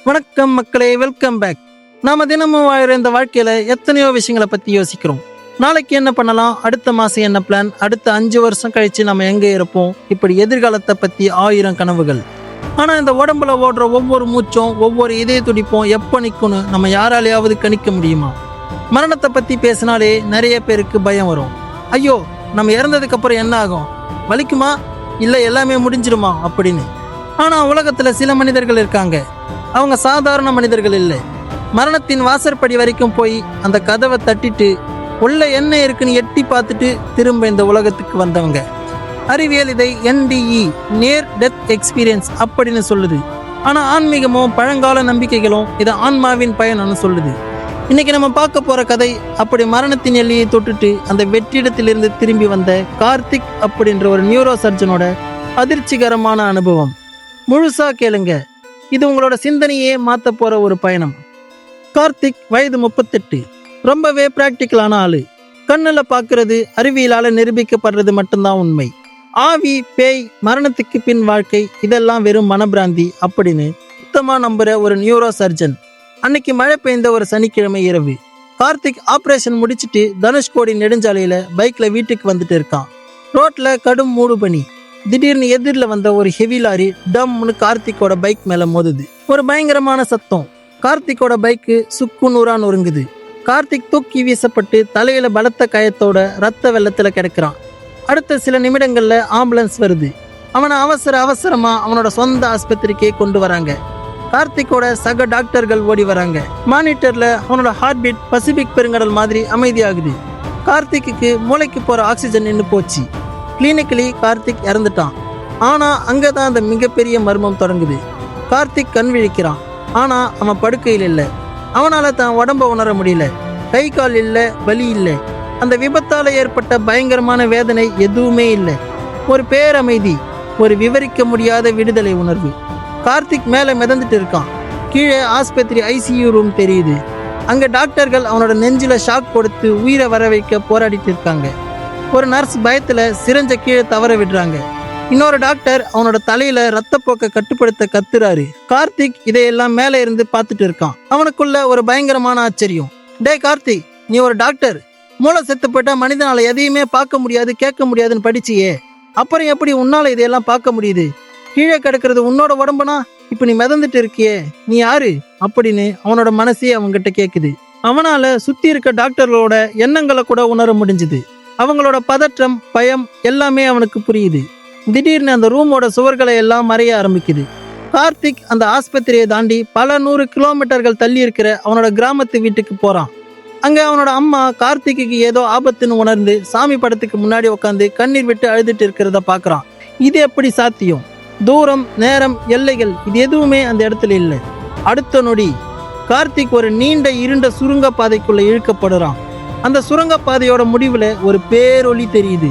வணக்கம் மக்களே, welcome back. நாம தினமும் வாழற இந்த வாழ்க்கையில எத்தனையோ விஷயங்களை பத்தி யோசிக்கிறோம். நாளைக்கு என்ன பண்ணலாம், அடுத்த மாசம் என்ன பிளான், அடுத்த 5 வருஷம் கழிச்சு நம்ம எங்க இருப்போம், இப்படி எதிர்காலத்தை பத்தி 1000 கனவுகள். ஆனா இந்த உடம்புல ஓடுற ஒவ்வொரு மூச்சும், ஒவ்வொரு இதய துடிப்பும் எப்ப நிக்கும்னு நம்ம யாராலையாவது கணிக்க முடியுமா? மரணத்தை பத்தி பேசினாலே நிறைய பேருக்கு பயம் வரும். ஐயோ, நம்ம இறந்ததுக்கு அப்புறம் என்ன ஆகும், வலிக்குமா, இல்ல எல்லாமே முடிஞ்சிருமா அப்படின்னு. ஆனா உலகத்துல சில மனிதர்கள் இருக்காங்க, அவங்க சாதாரண மனிதர்கள் இல்லை. மரணத்தின் வாசற்படி வரைக்கும் போய் அந்த கதவை தட்டிட்டு உள்ள என்ன இருக்குன்னு எட்டி பார்த்துட்டு திரும்ப இந்த உலகத்துக்கு வந்தவங்க. அறிவியல் இதை NDE, நியர் டெத் எக்ஸ்பீரியன்ஸ் அப்படின்னு சொல்லுது. ஆனா ஆன்மீகமும் பழங்கால நம்பிக்கைகளும் இதை ஆன்மாவின் பயணம்னு சொல்லுது. இன்னைக்கு நம்ம பார்க்க போற கதை அப்படி மரணத்தின் எல்லையை தொட்டுட்டு அந்த வெற்றிடத்திலிருந்து திரும்பி வந்த கார்த்திக் அப்படின்ற ஒரு நியூரோ சர்ஜனோட அதிர்ச்சிகரமான அனுபவம். முழுசா கேளுங்க, இது உங்களோட சிந்தனையே மாற்ற போற ஒரு பயணம். கார்த்திக் வயது 38, ரொம்பவே பிராக்டிக்கலான ஆளு. கண்ணுல பார்க்கறது, அறிவியலால நிரூபிக்கப்படுறது மட்டும்தான் உண்மை. ஆவி, பேய், மரணத்துக்கு பின் வாழ்க்கை இதெல்லாம் வெறும் மனப்பிராந்தி அப்படின்னு சுத்தமா நம்புற ஒரு நியூரோ சர்ஜன். அன்னைக்கு மழை பெய்ந்த ஒரு சனிக்கிழமை இரவு, கார்த்திக் ஆப்ரேஷன் முடிச்சுட்டு தனுஷ்கோடி நெடுஞ்சாலையில பைக்ல வீட்டுக்கு வந்துட்டு இருக்கான். ரோட்ல கடும் மூடு பனி. திடீர்னு எதிரில் வந்த ஒரு ஹெவி லாரி டம்னு கார்த்திக்கோட பைக் மேல மோதுது. ஒரு பயங்கரமான சத்தம். கார்த்திக்கோட பைக்கு சுக்கு நூறா நொறுங்குது. கார்த்திக் தூக்கி வீசப்பட்டு தலையில பலத்த காயத்தோட ரத்த வெள்ளத்துல கிடக்குறான். அடுத்த சில நிமிடங்கள்ல ஆம்புலன்ஸ் வருது. அவனை அவசரமா அவனோட சொந்த ஆஸ்பத்திரிக்கே கொண்டு வராங்க. கார்த்திக்கோட சக டாக்டர்கள் ஓடி வராங்க. மானிட்டர்ல அவனோட ஹார்ட் பீட் பசிபிக் பெருங்கடல் மாதிரி அமைதியாகுது. கார்த்திக்கு மூளைக்கு போற ஆக்சிஜன் நின்று போச்சு. கிளினிக்கலி கார்த்திக் இறந்துட்டான். ஆனா அங்கதான் அந்த மிகப்பெரிய மர்மம் தொடங்குது. கார்த்திக் கண் விழிக்கிறான். ஆனா அவன் படுக்கையில் இல்லை. அவனால தான் உடம்ப உணர முடியல. கை கால் இல்லை, வலி இல்லை. அந்த விபத்தால ஏற்பட்ட பயங்கரமான வேதனை எதுவுமே இல்லை. ஒரு பேரமைதி, ஒரு விவரிக்க முடியாத விடுதலை உணர்வு. கார்த்திக் மேல மிதந்துட்டு இருக்கான். கீழே ஆஸ்பத்திரி ICU ரூம் தெரியுது. அங்க டாக்டர்கள் அவனோட நெஞ்சில ஷாக் கொடுத்து உயிரை வர வைக்க போராடிட்டு இருக்காங்க. ஒரு நர்ஸ் பயத்துல சிரஞ்ச கீழே தவற விடுறாங்க. இன்னொரு டாக்டர் அவனோட தலையில ரத்தப்போக்க கட்டுப்படுத்த கத்துறாரு. கார்த்திக் இதையெல்லாம் மேலே இருந்து பார்த்துட்டு இருக்கான். அவனுக்குள்ள ஒரு பயங்கரமான ஆச்சரியம். டே கார்த்திக், நீ ஒரு டாக்டர், மூளை செத்து போட்டா மனிதனால எதையுமே பார்க்க முடியாது, கேட்க முடியாதுன்னு படிச்சியே, அப்புறம் எப்படி உன்னால இதையெல்லாம் பார்க்க முடியுது? கீழே கிடக்கிறது உன்னோட உடம்புனா இப்ப நீ மிதந்துட்டு இருக்கியே, நீ யாரு அப்படின்னு அவனோட மனசே அவன்கிட்ட கேக்குது. அவனால சுத்தி இருக்க டாக்டர்களோட எண்ணங்களை கூட உணர முடிஞ்சுது. அவங்களோட பதற்றம், பயம் எல்லாமே அவனுக்கு புரியுது. திடீர்னு அந்த ரூமோட சுவர்களை எல்லாம் மறைய ஆரம்பிக்குது. கார்த்திக் அந்த ஆஸ்பத்திரியை தாண்டி பல 100 கிலோமீட்டர்கள் தள்ளி இருக்கிற அவனோட கிராமத்து வீட்டுக்கு போறான். அங்க அவனோட அம்மா கார்த்திக்கு ஏதோ ஆபத்துன்னு உணர்ந்து சாமி படத்துக்கு முன்னாடி உட்காந்து கண்ணீர் விட்டு அழுதுட்டு இருக்கிறத பாக்குறான். இது எப்படி சாத்தியம்? தூரம், நேரம், எல்லைகள் இது எதுவுமே அந்த இடத்துல இல்லை. அடுத்த நொடி கார்த்திக் ஒரு நீண்ட இருண்ட சுருங்க பாதைக்குள்ள இழுக்கப்படுறான். அந்த சுரங்கப்பாதையோட முடிவுல ஒரு பேரொளி தெரியுது.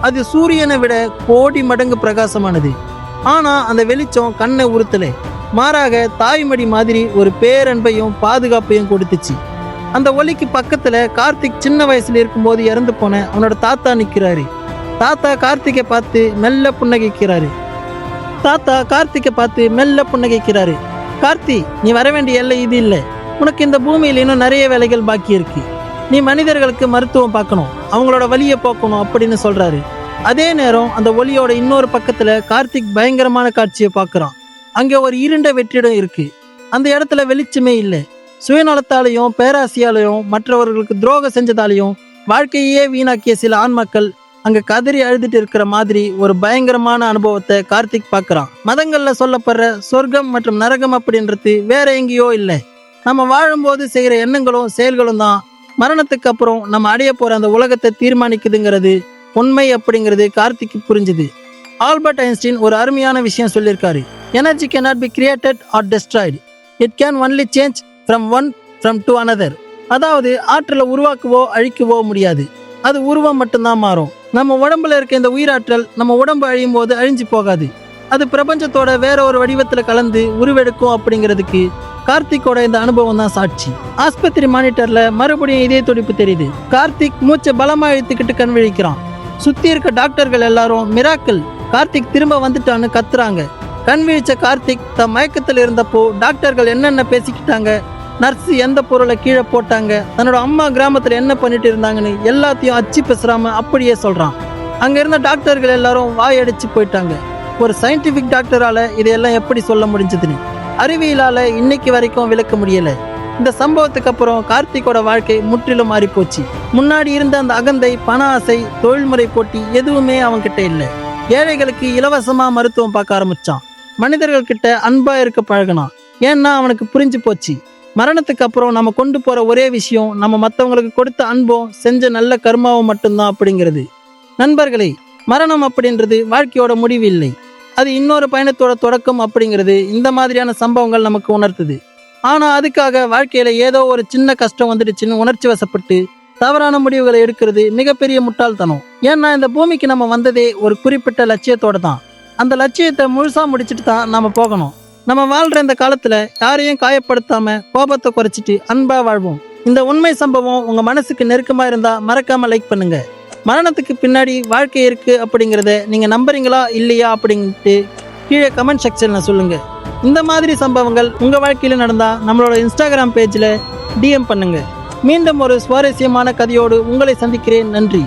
அது சூரியனை விட கோடி மடங்கு பிரகாசமானது. ஆனா அந்த வெளிச்சம் கண்ணை உறுத்தல, மாறாக தாய்மடி மாதிரி ஒரு பேரன்பையும் பாதுகாப்பையும் கொடுத்துச்சு. அந்த ஒளிக்கு பக்கத்துல கார்த்திக் சின்ன வயசுல இருக்கும்போது இறந்து போன அவனோட தாத்தா நிக்கிறாரு. தாத்தா கார்த்திகை பார்த்து மெல்ல புன்னகைக்கிறாரு. கார்த்தி, நீ வர வேண்டிய எல்லை இது இல்லை. உனக்கு இந்த பூமியில் இன்னும் நிறைய வேலைகள் பாக்கி இருக்கு. நீ மனிதர்களுக்கு மருத்துவம் பார்க்கணும், அவங்களோட வலியை போக்கணும் அப்படின்னு சொல்றாரு. அதே நேரம் அந்த ஒளியோட இன்னொரு பக்கத்துல கார்த்திக் பயங்கரமான காட்சியை பார்க்கறான். அங்க ஒரு இருண்ட வெற்றிடம் இருக்கு. அந்த இடத்துல வெளிச்சமே இல்லை. சுயநலத்தாலையும் பேராசியாலையும் மற்றவர்களுக்கு துரோகம் செஞ்சதாலையும் வாழ்க்கையே வீணாக்கிய சில ஆன்மாக்கள் அங்க கதறி அழுதுட்டு இருக்கிற மாதிரி ஒரு பயங்கரமான அனுபவத்தை கார்த்திக் பார்க்கறான். மதங்கள்ல சொல்லப்படுற சொர்க்கம் மற்றும் நரகம் அப்படின்றது வேற எங்கேயோ இல்லை. நம்ம வாழும்போது செய்யற எண்ணங்களும் செயல்களும் தான் மரணத்துக்கு அப்புறம் நம்ம அடைய போற அந்த உலகத்தை தீர்மானிக்குதுங்கிறது உண்மை அப்படிங்கிறது கார்த்திக்கு புரிஞ்சுது. ஆல்பர்ட் ஐன்ஸ்டீன் ஒரு அருமையான விஷயம் சொல்லியிருக்காரு. Energy cannot be created or destroyed. It can only change from one to another. அதாவது ஆற்றலை உருவாக்கவோ அழிக்கவோ முடியாது, அது உருவம் மட்டும்தான் மாறும். நம்ம உடம்புல இருக்க இந்த உயிராற்றல் நம்ம உடம்பு அழியும் போது அழிஞ்சு போகாது, அது பிரபஞ்சத்தோட வேற ஒரு வடிவத்துல கலந்து உருவெடுக்கும் அப்படிங்கிறதுக்கு கார்த்திக்கோட இந்த அனுபவம் தான் சாட்சி. ஆஸ்பத்திரி மானிட்டர்ல மறுபடியும் இதே துடிப்பு தெரியுது. கார்த்திக் மூச்சை பலமா இழுத்துக்கிட்டு கண் விழிக்கிறான். சுத்தி இருக்க டாக்டர்கள் எல்லாரும் மிராக்கிள், கார்த்திக் திரும்ப வந்துட்டான்னு கத்துறாங்க. கண் விழிச்ச கார்த்திக் தம் மயக்கத்தில் இருந்தப்போ டாக்டர்கள் என்னென்ன பேசிக்கிட்டாங்க, நர்ஸ் எந்த பொருளை கீழே போட்டாங்க, தன்னோட அம்மா கிராமத்துல என்ன பண்ணிட்டு இருந்தாங்கன்னு எல்லாத்தையும் அச்சு பேசுறாம அப்படியே சொல்றான். அங்க இருந்த டாக்டர்கள் எல்லாரும் வாயடிச்சு போயிட்டாங்க. ஒரு சயின்டிபிக் டாக்டரால இதையெல்லாம் எப்படி சொல்ல முடிஞ்சதுன்னு அறிவியலால இன்னைக்கு வரைக்கும் விளக்க முடியல. இந்த சம்பவத்துக்கு அப்புறம் கார்த்திகோட வாழ்க்கை முற்றிலும் மாறி போச்சு. முன்னாடி இருந்த அந்த அகந்தை, பண ஆசை, தொழில்முறை போட்டி எதுவுமே அவன்கிட்ட இல்லை. ஏழைகளுக்கு இலவசமா மருத்துவம் பார்க்க ஆரம்பிச்சான். மனிதர்கள் கிட்ட அன்பா இருக்க பழகினான். ஏன்னா அவனுக்கு புரிஞ்சு போச்சு, மரணத்துக்கு அப்புறம் நம்ம கொண்டு போற ஒரே விஷயம் நம்ம மற்றவங்களுக்கு கொடுத்த அன்பும் செஞ்ச நல்ல கர்மாவும் மட்டும்தான் அப்படிங்கிறது. நண்பர்களே, மரணம் அப்படின்றது வாழ்க்கையோட முடிவு இல்லை, அது இன்னொரு பயணத்தோட தொடக்கம் அப்படிங்கிறது இந்த மாதிரியான சம்பவங்கள் நமக்கு உணர்த்துது. ஆனா அதுக்காக வாழ்க்கையில ஏதோ ஒரு சின்ன கஷ்டம் வந்துடுச்சுன்னு உணர்ச்சி வசப்பட்டு தவறான முடிவுகளை எடுக்கிறது மிகப்பெரிய முட்டாள்தனம். ஏன்னா இந்த பூமிக்கு நம்ம வந்ததே ஒரு குறிப்பிட்ட லட்சியத்தோட தான். அந்த லட்சியத்தை முழுசா முடிச்சுட்டு தான் நாம போகணும். நம்ம வாழ்ற இந்த காலத்துல யாரையும் காயப்படுத்தாம கோபத்தை குறைச்சிட்டு அன்பா வாழ்வோம். இந்த உண்மை சம்பவம் உங்க மனசுக்கு நெருக்கமா இருந்தா மறக்காம லைக் பண்ணுங்க. மரணத்துக்கு பின்னாடி வாழ்க்கை இருக்கு அப்படிங்கிறத நீங்க நம்புறீங்களா இல்லையா அப்படின்ட்டு கீழே கமெண்ட் செக்ஷன்ல சொல்லுங்க. இந்த மாதிரி சம்பவங்கள் உங்க வாழ்க்கையில நடந்தா நம்மளோட இன்ஸ்டாகிராம் பேஜ்ல DM பண்ணுங்க. மீண்டும் ஒரு சுவாரஸ்யமான கதையோடு உங்களை சந்திக்கிறேன். நன்றி.